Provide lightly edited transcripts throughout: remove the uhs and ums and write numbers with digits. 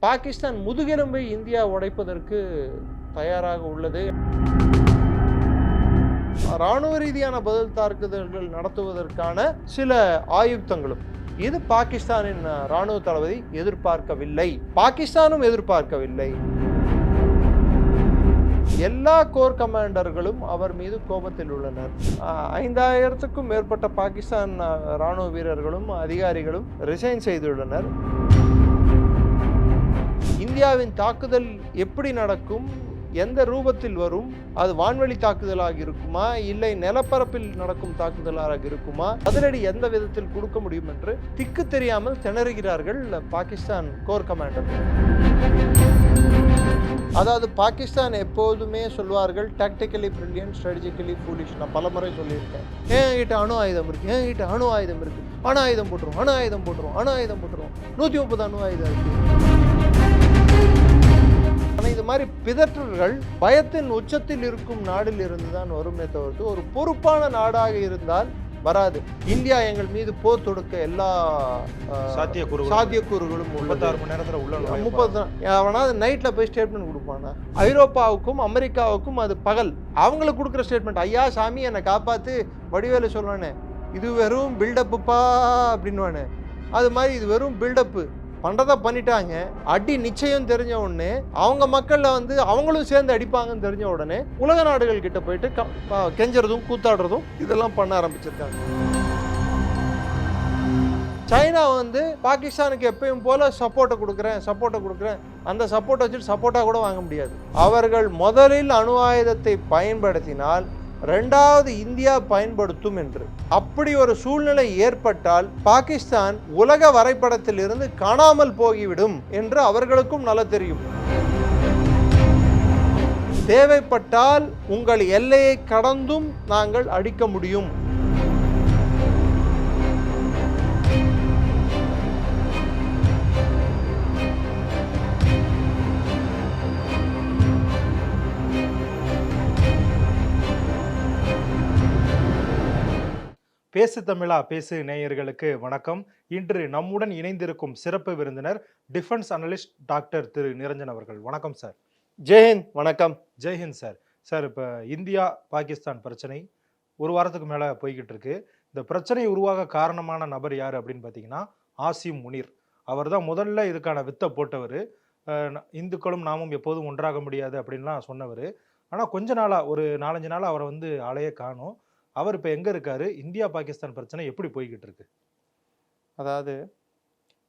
Pakistan முதுகெலும்பை India உடைப்பதற்கு தயாராக உள்ளது. இராணுவ ரீதியான பதில் தாக்குதல்கள் நடத்துவதற்கான சில ஆயுக்தங்களும் இது பாகிஸ்தானின் இராணுவ தளபதி எதிர்பார்க்கவில்லை, பாகிஸ்தானும் எதிர்பார்க்கவில்லை. எல்லா கோர் கமாண்டர்களும் அவர் மீது கோபத்தில் உள்ளனர். 5000க்கும் மேற்பட்ட பாகிஸ்தான் இராணுவ வீரர்களும் அதிகாரிகளும் ரிசைன் செய்துள்ளனர். இந்தியாவின் தாக்குதல் எப்படி நடக்கும், எந்த ரூபத்தில் வரும், அது வான்வெளி தாக்குதலாக இருக்குமா இல்லை நிலப்பரப்பில் நடக்கும் தாக்குதலாக இருக்குமா, பதிலடி எந்த விதத்தில் கொடுக்க முடியும் என்று திக்கு தெரியாமல் திணறுகிறார்கள் பாகிஸ்தான் கோர் கமாண்டர்கள். அதாவது பாகிஸ்தான் எப்போதுமே சொல்வார்கள் டாக்டிக்கலி பிரில்லியன்ட், ஸ்ட்ராட்டஜிக்கலி ஃபூலிஷ். நான் பல முறை சொல்லியிருக்கேன். என்கிட்ட அணு ஆயுதம் இருக்கு, என்கிட்ட அணு ஆயுதம் இருக்கு, அணு ஆயுதம் போட்டுருவோம், அணு ஆயுதம் போட்டுருவோம், அணு ஆயுதம் போட்டுருவோம், 130 அணு ஆயுதம் இருக்கு. ஆனால் இது மாதிரி பிதற்றல்கள் பயத்தின் உச்சத்தில் இருக்கும் நாடில் இருந்து தான் வருமே தவிர்த்து ஒரு பொறுப்பான நாடாக இருந்தால் வராது. இந்தியா எங்கள் மீது போர் தொடுக்க எல்லா சாத்தியக்கூறுகளும் 36 மணி நேரத்தில் உள்ள 30 அவனாவது நைட்டில் போய் ஸ்டேட்மெண்ட் கொடுப்பானா? ஐரோப்பாவுக்கும் அமெரிக்காவுக்கும் அது பகல். அவங்களுக்கு கொடுக்குற ஸ்டேட்மெண்ட், ஐயா சாமி என்னை காப்பாற்று வடிவேலு சொல்லுவானே, இது வெறும் பில்டப்புப்பா அப்படின்வானே, அது மாதிரி இது வெறும் பில்டப்பு பண்ணுறதா பண்ணிட்டாங்க. அடி நிச்சயம் தெரிஞ்ச உடனே அவங்க மக்களில் அவங்களும் சேர்ந்து அடிப்பாங்கன்னு தெரிஞ்ச உடனே உலக நாடுகள் கிட்ட போயிட்டு கெஞ்சறதும் கூத்தாடுறதும் இதெல்லாம் பண்ண ஆரம்பிச்சிருக்காங்க. சைனா பாகிஸ்தானுக்கு எப்பயும் போல சப்போர்ட்டை கொடுக்குறேன், அந்த சப்போர்ட்டை வச்சுட்டு சப்போர்ட்டாக கூட வாங்க முடியாது. அவர்கள் முதலில் அணு ஆயுதத்தை பயன்படுத்தினால் ரெண்டாவது இந்தியா பயன்படுத்தும் என்று. அப்படி ஒரு சூழ்நிலை ஏற்பட்டால் பாகிஸ்தான் உலக வரைபடத்தில் இருந்து காணாமல் போகிவிடும் என்று அவர்களுக்கும் நல்லா தெரியும். தேவைப்பட்டால் உங்கள் எல்லையை கடந்தும் நாங்கள் அடிக்க முடியும். பேசு தமிழா பேசு நேயர்களுக்கு வணக்கம். இன்று நம்முடன் இணைந்திருக்கும் சிறப்பு விருந்தினர் டிஃபென்ஸ் அனலிஸ்ட் டாக்டர் திரு நிரஞ்சன் அவர்கள். வணக்கம் சார். ஜெய்ஹிந்த். வணக்கம். ஜெய்ஹிந்த் சார். சார், இப்போ இந்தியா பாகிஸ்தான் பிரச்சனை ஒரு வாரத்துக்கு மேலே போய்கிட்டு இருக்கு. இந்த பிரச்சனை உருவாக காரணமான நபர் யார் அப்படின்னு பார்த்தீங்கன்னா ஆசிம் முனீர். அவர் தான் முதல்ல இதுக்கான வித்தை போட்டவர். இந்துக்களும் நாமும் எப்போதும் ஒன்றாக முடியாது அப்படின்லாம் சொன்னவர். ஆனால் கொஞ்ச நாளாக ஒரு 4-5 நாளாக அவரை ஆளையே காணோம். அவர் இப்போ எங்கே இருக்காரு? இந்தியா பாகிஸ்தான் பிரச்சனை எப்படி போய்கிட்டு இருக்கு? அதாவது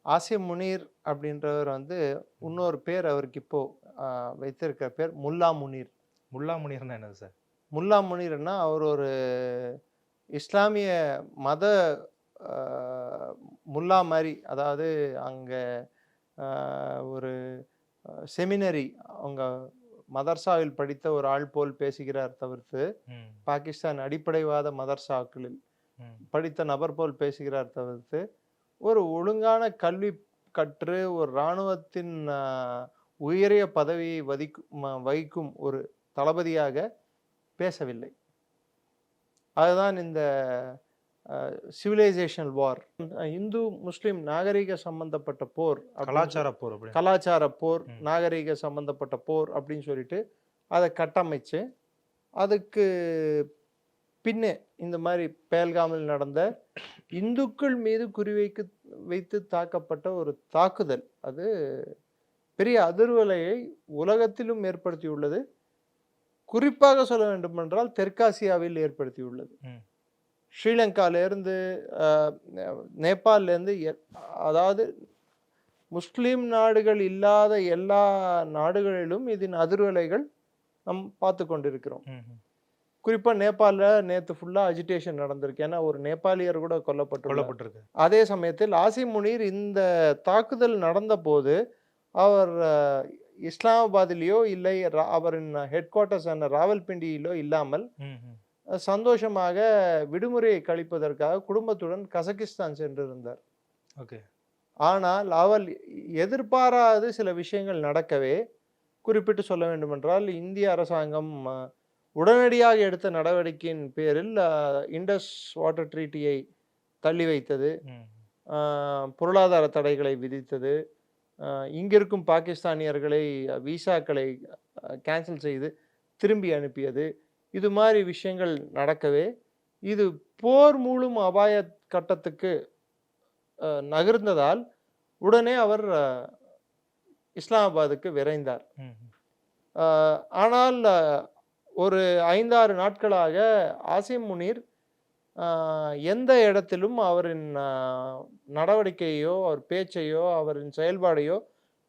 ஆசிம் முனீர் அப்படின்றவர் இன்னொரு பேர் அவருக்கு இப்போ வைத்திருக்கிற பேர் முல்லா முனீர். முல்லா முனீர்னா என்னது சார்? முல்லா முனீர்னா அவர் ஒரு இஸ்லாமிய மத முல்லா மாதிரி, அதாவது அங்கே ஒரு செமினரி அவங்க மதர்சாவில் படித்த ஒரு ஆள் போல் பேசுகிறார் தவிர்த்து, பாகிஸ்தான் அடிப்படைவாத மதர்சாக்களில் படித்த நபர் போல் பேசுகிறார் தவிர்த்து, ஒரு ஒழுங்கான கல்வி கற்று ஒரு இராணுவத்தின் உயரிய பதவியை வகிக்கும் ஒரு தளபதியாக பேசவில்லை. அதுதான் இந்த சிவிலைசேஷனல் வார், இந்து முஸ்லிம் நாகரிக சம்பந்தப்பட்ட போர், கலாச்சார போர், நாகரிக சம்பந்தப்பட்ட போர் அப்படின்னு சொல்லிட்டு அதை கட்டமைச்சு அதுக்கு பின்னே இந்த மாதிரி பேல்காமில் நடந்த இந்துக்கள் மீது வைத்து தாக்கப்பட்ட ஒரு தாக்குதல், அது பெரிய அதிர்வலையை உலகத்திலும் ஏற்படுத்தியுள்ளது. குறிப்பாக சொல்ல வேண்டுமென்றால் தெற்காசியாவில் ஏற்படுத்தியுள்ளது. ஸ்ரீலங்காலேருந்து நேபாளிலேருந்து, அதாவது முஸ்லீம் நாடுகள் இல்லாத எல்லா நாடுகளிலும் இதன் அதிர்வலைகள் நம் பார்த்து கொண்டிருக்கிறோம். குறிப்பாக நேபாளில் நேற்று ஃபுல்லாக அஜிடேஷன் நடந்திருக்கு. ஏன்னா ஒரு நேபாளியர் கூட கொல்லப்பட்டிருக்கு. அதே சமயத்தில் ஆசிம் முனீர் இந்த தாக்குதல் நடந்த போது அவர் இஸ்லாமாபாதிலேயோ இல்லை அவரின் ஹெட் குவார்ட்டர்ஸ் ராவல்பிண்டியிலோ இல்லாமல் சந்தோஷமாக விடுமுறையை கழிப்பதற்காக குடும்பத்துடன் கசகிஸ்தான் சென்றிருந்தார். ஆனால் அவள் எதிர்பாராத சில விஷயங்கள் நடக்கவே, குறிப்பிட்டு சொல்ல வேண்டுமென்றால் இந்திய அரசாங்கம் உடனடியாக எடுத்த நடவடிக்கையின் பேரில் இண்டஸ் வாட்டர் ட்ரீட்டியை தள்ளி வைத்தது, பொருளாதார தடைகளை விதித்தது, இங்கிருக்கும் பாகிஸ்தானியர்களை விசாக்களை கேன்சல் செய்து திரும்பி அனுப்பியது, இது மாதிரி விஷயங்கள் நடக்கவே இது போர் மூலம் அபாய கட்டத்துக்கு நகர்ந்ததால் உடனே அவர் இஸ்லாமாபாத்துக்கு விரைந்தார். ஆனால் ஒரு 5-6 நாட்களாக ஆசிம் முனீர் எந்த இடத்திலும் அவரின் நடவடிக்கையோ அவர் பேச்சையோ அவரின் செயல்பாடையோ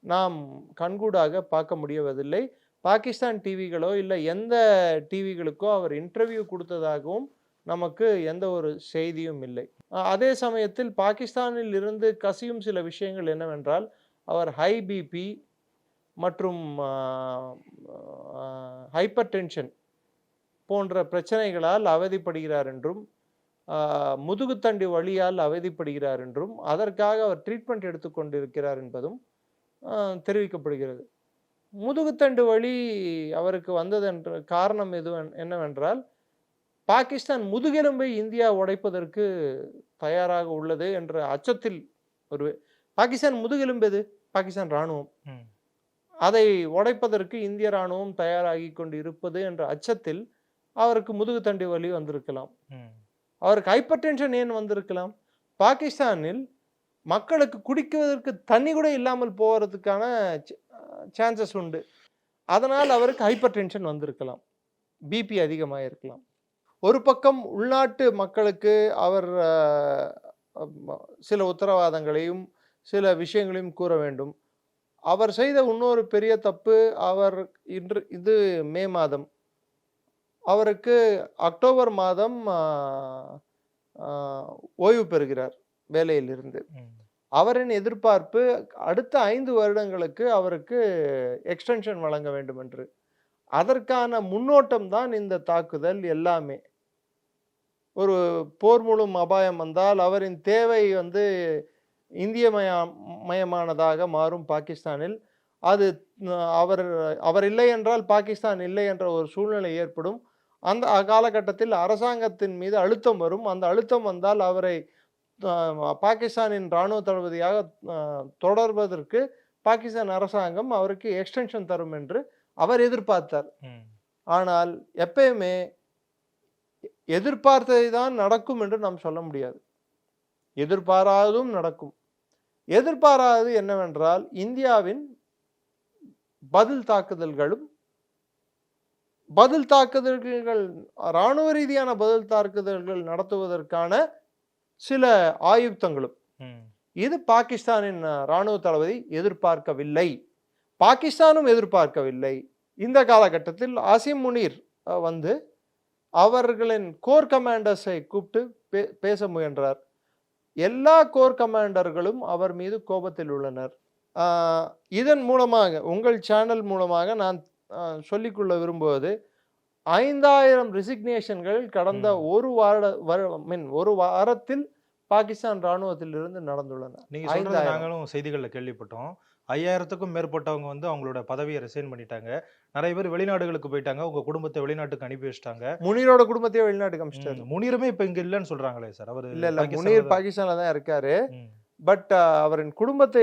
நாம் கண்கூடாக பார்க்க முடியவதில்லை. பாகிஸ்தான் டிவிகளோ இல்லை எந்த டிவிகளுக்கோ அவர் இன்டர்வியூ கொடுத்ததாகவும் நமக்கு எந்த ஒரு செய்தியும் இல்லை. அதே சமயத்தில் பாகிஸ்தானில் இருந்து கசியும் சில விஷயங்கள் என்னவென்றால், அவர் ஹை பிபி மற்றும் ஹைப்பர் டென்ஷன் போன்ற பிரச்சனைகளால் அவதிப்படுகிறார் என்றும், முதுகுத்தண்டு வலியால் அவதிப்படுகிறார் என்றும், அதற்காக அவர் ட்ரீட்மெண்ட் எடுத்துக்கொண்டிருக்கிறார் என்பதும் தெரிவிக்கப்படுகிறது. முதுகுத்தண்டு வலி அவருக்கு வந்ததென்ற காரணம் என்னவென்றால், பாகிஸ்தான் முதுகெலும்பை இந்தியா உடைப்பதற்கு தயாராக உள்ளது என்ற அச்சத்தில் பாகிஸ்தான் முதுகெலும்பு எது? பாகிஸ்தான் இராணுவம். அதை உடைப்பதற்கு இந்திய இராணுவம் தயாராகி கொண்டு இருப்பது என்ற அச்சத்தில் அவருக்கு முதுகுத்தண்டு வலி வந்திருக்கலாம். அவருக்கு ஹைப்பர் டென்ஷன் ஏன் வந்திருக்கலாம்? பாகிஸ்தானில் மக்களுக்கு குடிக்குவதற்கு தண்ணி கூட இல்லாமல் போகிறதுக்கான சான்சஸ் உண்டு. அதனால் அவருக்கு ஹைப்பர் டென்ஷன் வந்திருக்கலாம், பிபி அதிகமாக இருக்கலாம். ஒரு பக்கம் உள்நாட்டு மக்களுக்கு அவர் சில உத்தரவாதங்களையும் சில விஷயங்களையும் கூற வேண்டும். அவர் செய்த இன்னொரு பெரிய தப்பு, அவர் இது மே மாதம், அவருக்கு அக்டோபர் மாதம் ஓய்வு பெறுகிறார் வேலையிலிருந்து. அவரின் எதிர்பார்ப்பு அடுத்த 5 வருடங்களுக்கு அவருக்கு எக்ஸ்டென்ஷன் வழங்க வேண்டும் என்று. அதற்கான முன்னோட்டம் தான் இந்த தாக்குதல் எல்லாமே. ஒரு போர் மூலம் அபாயம் வந்தால் அவரின் தேவை இந்திய மயமானதாக மாறும் பாகிஸ்தானில். அது அவர் இல்லை என்றால் பாகிஸ்தான் இல்லை என்ற ஒரு சூழ்நிலை ஏற்படும். அந்த காலகட்டத்தில் அரசாங்கத்தின் மீது அழுத்தம் வரும். அந்த அழுத்தம் வந்தால் அவரை பாகிஸ்தானின் இராணுவ தளபதியாக தொடர்வதற்கு பாகிஸ்தான் அரசாங்கம் அவருக்கு எக்ஸ்டென்ஷன் தரும் என்று அவர் எதிர்பார்த்தார். ஆனால் எப்பயுமே எதிர்பார்த்ததை தான் நடக்கும் என்று நாம் சொல்ல முடியாது. எதிர்பாராததும் நடக்கும். எதிர்பாராதது என்னவென்றால், இந்தியாவின் பதில் தாக்குதல்கள் இராணுவ ரீதியான பதில் தாக்குதல்கள் நடத்துவதற்கான சில ஆயுக்தங்களும். இது பாகிஸ்தானின் இராணுவ தளபதி எதிர்பார்க்கவில்லை, பாகிஸ்தானும் எதிர்பார்க்கவில்லை. இந்த காலகட்டத்தில் ஆசிம் முனீர் அவர்களின் கோர் கமாண்டர்ஸை கூப்பிட்டு பேச முயன்றார். எல்லா கோர் கமாண்டர்களும் அவர் மீது கோபத்தில் உள்ளனர். இதன் மூலமாக, உங்கள் சேனல் மூலமாக நான் சொல்லிக்கொள்ள விரும்புவது, 5000 ரெசிக்னேஷன்கள் கடந்த ஒரு வாரத்தில் பாகிஸ்தான் இராணுவத்தில் இருந்து நடந்துள்ளன. நீங்க சொல்றது நாங்களும் செய்திகளில் கேள்விப்பட்டோம். 5000க்கும் மேற்பட்டவங்க அவங்களோட பதவியை ரிசைன் பண்ணிட்டாங்க. நிறைய பேர் வெளிநாடுகளுக்கு போயிட்டாங்க. உங்க குடும்பத்தை வெளிநாட்டுக்கு அனுப்பி வச்சிட்டாங்க. முனீரோட குடும்பத்தையே வெளிநாட்டுக்கு அனுப்பிச்சிட்டாரு. முனீருமே இப்ப இங்க இல்லைன்னு சொல்றாங்களே சார். அவர் இல்ல, முனீர் பாகிஸ்தான்ல தான் இருக்காரு. பட் அவரின் குடும்பத்தை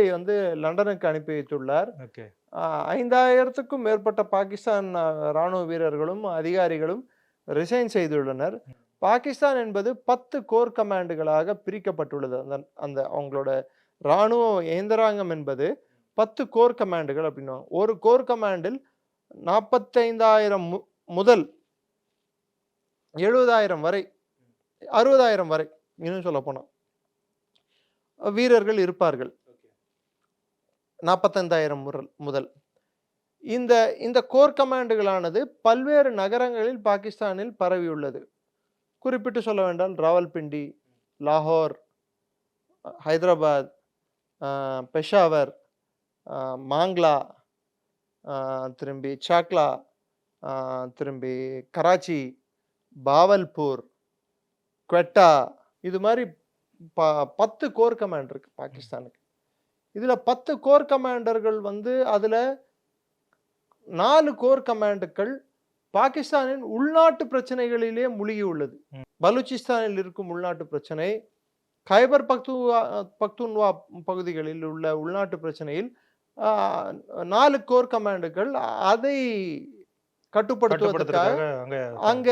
லண்டனுக்கு அனுப்பி வைத்துள்ளார். 5000க்கும் மேற்பட்ட பாகிஸ்தான் இராணுவ வீரர்களும் அதிகாரிகளும் ரிசைன் செய்துள்ளனர். பாகிஸ்தான் என்பது 10 கோர் கமாண்டுகளாக பிரிக்கப்பட்டுள்ளது. அந்த அவங்களோட இராணுவ இயந்திராங்கம் என்பது 10 கோர் கமாண்டுகள் அப்படின்னா, ஒரு கோர் கமாண்டில் 45,000 முதல் 70,000 வரை, 60,000 வரை இன்னும் சொல்ல போனா வீரர்கள் இருப்பார்கள். 45,000 முதல். இந்த கோர் கமாண்டுகளானது பல்வேறு நகரங்களில் பாகிஸ்தானில் பரவியுள்ளது. குறிப்பிட்டு சொல்ல வேண்டால் ராவல்பிண்டி, லாகூர், ஹைதராபாத், பெஷாவர், மாங்லா, திரும்பி சாக்லா, திரும்பி கராச்சி, பாவல்பூர், குவெட்டா, இது மாதிரி 10 கோர் கமாண்டர் இருக்கு பாகிஸ்தானுக்கு. இதுல 10 கோர் கமாண்டர்கள் அதுல 4 கோர் கமாண்டுகள் பாகிஸ்தானின் உள்நாட்டு பிரச்சனைகளிலே மூழ்கி உள்ளது. பலூச்சிஸ்தானில் இருக்கும் உள்நாட்டு பிரச்சனை, கைபர் பக்துன்வா பகுதிகளில் உள்ள உள்நாட்டு பிரச்சனையில் 4 கோர் கமாண்டுகள் அதை கட்டுப்படுத்துவதற்காக அங்க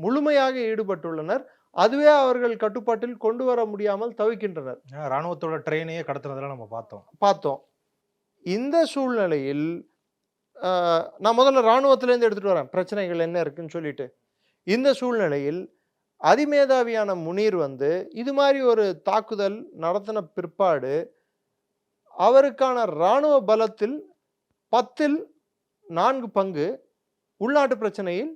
முழுமையாக ஈடுபட்டுள்ளனர். அதுவே அவர்கள் கட்டுப்பாட்டில் கொண்டு வர முடியாமல் தவிக்கின்றனர். ராணுவத்தோட ட்ரெயினையே கடத்துனதெல்லாம் நம்ம பார்த்தோம். இந்த சூழ்நிலையில் நான் முதல்ல ராணுவத்திலேருந்து எடுத்துட்டு வரேன் பிரச்சனைகள் என்ன இருக்குன்னு சொல்லிட்டு. இந்த சூழ்நிலையில் அதிமேதாவியான முனீர் இது மாதிரி ஒரு தாக்குதல் நடத்தின பிற்பாடு அவருக்கான இராணுவ பலத்தில் 10ல் 4 பங்கு உள்நாட்டு பிரச்சனையில்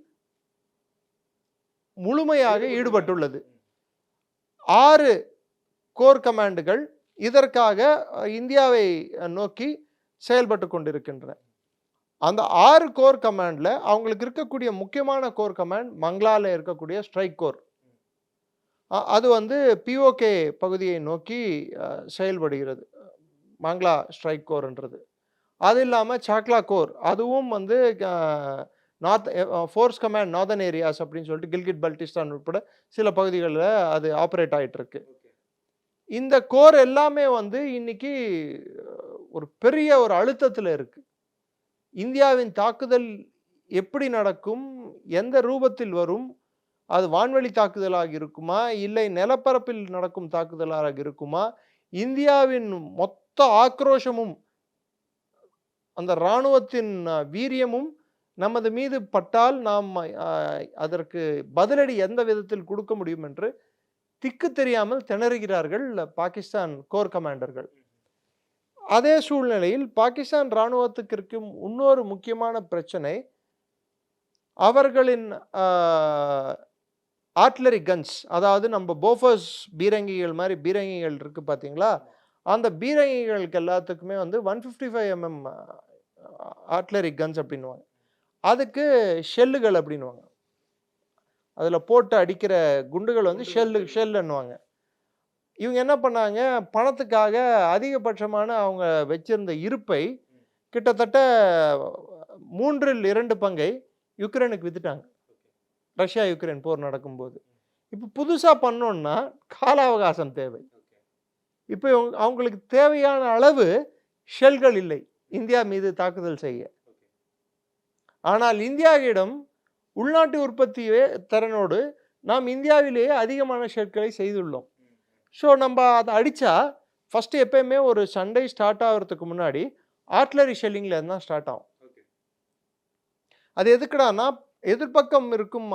முழுமையாக ஈடுபட்டுள்ளது. 6 கோர் கமாண்டுகள் இதற்காக இந்தியாவை நோக்கி செயல்பட்டு கொண்டிருக்கின்றன. அந்த 6 கோர் கமாண்ட்ல அவங்களுக்கு இருக்கக்கூடிய முக்கியமான கோர் கமாண்ட் மங்களால இருக்கக்கூடிய ஸ்ட்ரைக் கோர். அது பிஓகே பகுதியை நோக்கி செயல்படுகிறது. மங்களா ஸ்ட்ரைக் கோர்ன்றது. அது இல்லாமல் சாக்லா கோர் அதுவும் north force command northern areas அப்படின்னு சொல்லிட்டு கில்கிட் பல்டிஸ்தான் உட்பட சில பகுதிகளில் அது ஆப்ரேட் ஆகிட்டு இருக்கு. இந்த கோர் எல்லாமே இன்னைக்கு ஒரு பெரிய ஒரு அழுத்தத்தில் இருக்கு. இந்தியாவின் தாக்குதல் எப்படி நடக்கும், எந்த ரூபத்தில் வரும், அது வான்வெளி தாக்குதலாக இருக்குமா இல்லை நிலப்பரப்பில் நடக்கும் தாக்குதலாக இருக்குமா, இந்தியாவின் மொத்த ஆக்ரோஷமும் அந்த இராணுவத்தின் வீரியமும் நமது மீது பட்டால் நாம் அதற்கு பதிலடி எந்த விதத்தில் கொடுக்க முடியும் என்று திக்கு தெரியாமல் திணறுகிறார்கள் பாகிஸ்தான் கோர் கமாண்டர்கள். அதே சூழ்நிலையில் பாகிஸ்தான் இராணுவத்துக்கு இருக்கும் இன்னொரு முக்கியமான பிரச்சனை அவர்களின் ஆர்ட்லரி கன்ஸ். அதாவது நம்ம போஃபர்ஸ் பீரங்கிகள் மாதிரி பீரங்கிகள் இருக்கு பார்த்தீங்களா, அந்த பீரங்கிகளுக்கு எல்லாத்துக்குமே 155mm ஆர்ட்லரி கன்ஸ் அப்படின்வாங்க. அதுக்கு ஷெல்லுகள் அப்படின்வாங்க. அதில் போட்டு அடிக்கிற குண்டுகள் ஷெல்லுன்னுவாங்க. இவங்க என்ன பண்ணாங்க, பணத்துக்காக அதிகபட்சமான அவங்க வச்சிருந்த இருப்பை கிட்டத்தட்ட 3ல் 2 பங்கை யுக்ரைனுக்கு வித்துட்டாங்க. ரஷ்யா யுக்ரைன் போர் நடக்கும்போது. இப்போ புதுசாக பண்ணோன்னா கால அவகாசம் தேவை. இப்போ அவங்களுக்கு தேவையான அளவு ஷெல்கள் இல்லை இந்தியா மீது தாக்குதல் செய்ய. ஆனால் இந்தியாவிடம் உள்நாட்டு உற்பத்தி திறனோடு நாம் இந்தியாவிலேயே அதிகமான ஷெல்களை செய்துள்ளோம். ஸோ நம்ம அதை அடித்தா ஃபஸ்ட்டு எப்பயுமே ஒரு சண்டை ஸ்டார்ட் ஆகிறதுக்கு முன்னாடி ஆர்ட்லரி ஷெல்லிங்கில் இருந்தால் ஸ்டார்ட் ஆகும். அது எதுக்குடானா எதிர்பக்கம் இருக்கும்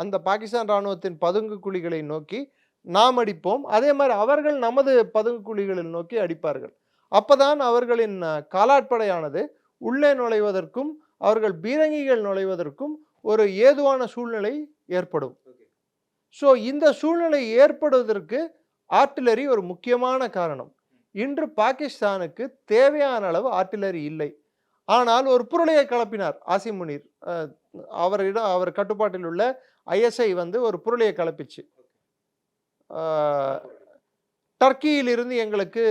அந்த பாகிஸ்தான் இராணுவத்தின் பதுங்கு குழிகளை நோக்கி நாம் அடிப்போம், அதே மாதிரி அவர்கள் நமது பதுங்கு குழிகளில் நோக்கி அடிப்பார்கள். அப்போதான் அவர்களின் காலாட்படையானது உள்ளே நுழைவதற்கும் அவர்கள் பீரங்கிகள் நுழைவதற்கும் ஒரு ஏதுவான சூழ்நிலை ஏற்படும். ஸோ இந்த சூழ்நிலை ஏற்படுவதற்கு ஆர்ட்டிலரி ஒரு முக்கியமான காரணம். இன்று பாகிஸ்தானுக்கு தேவையான அளவு ஆர்ட்டிலரி இல்லை. ஆனால் ஒரு புரளையை கலப்பினார் ஆசிம் முனீர். அவர் கட்டுப்பாட்டில் உள்ள ஐஎஸ்ஐ ஒரு புரளையை கலப்பிச்சு. டர்க்கியிலிருந்து எங்களுக்கு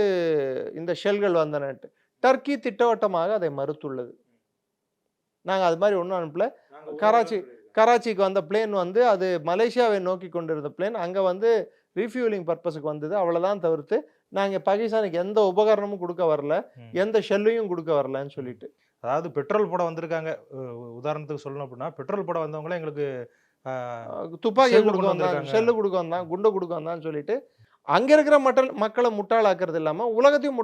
இந்த ஷெல்கள் வந்தனட்டு டர்க்கி திட்டவட்டமாக அதை மறுத்துள்ளது. நாங்கள் அது மாதிரி ஒன்றும் அனுப்பல. கராச்சிக்கு வந்த பிளேன் அது மலேசியாவை நோக்கி கொண்டிருந்த பிளேன் அங்கே ரீஃபியூலிங் பர்பஸுக்கு வந்தது, அவ்வளோதான். தவிர்த்து நாங்கள் பாகிஸ்தானுக்கு எந்த உபகரணமும் கொடுக்க வரல, எந்த ஷெல்லையும் கொடுக்க வரலன்னு சொல்லிட்டு. அதாவது பெட்ரோல் போட வந்திருக்காங்க. உதாரணத்துக்கு சொல்லணும் அப்படின்னா பெட்ரோல் போட வந்தவங்களே எங்களுக்கு துப்பாக்கி கொடுக்க வந்தாங்க, ஷெல்லு கொடுக்க வந்தான், குண்டு கொடுக்க வந்தான்னு சொல்லிட்டு அங்கே இருக்கிற மக்களை முட்டாளாக்குறது இல்லாமல் உலகத்தையும்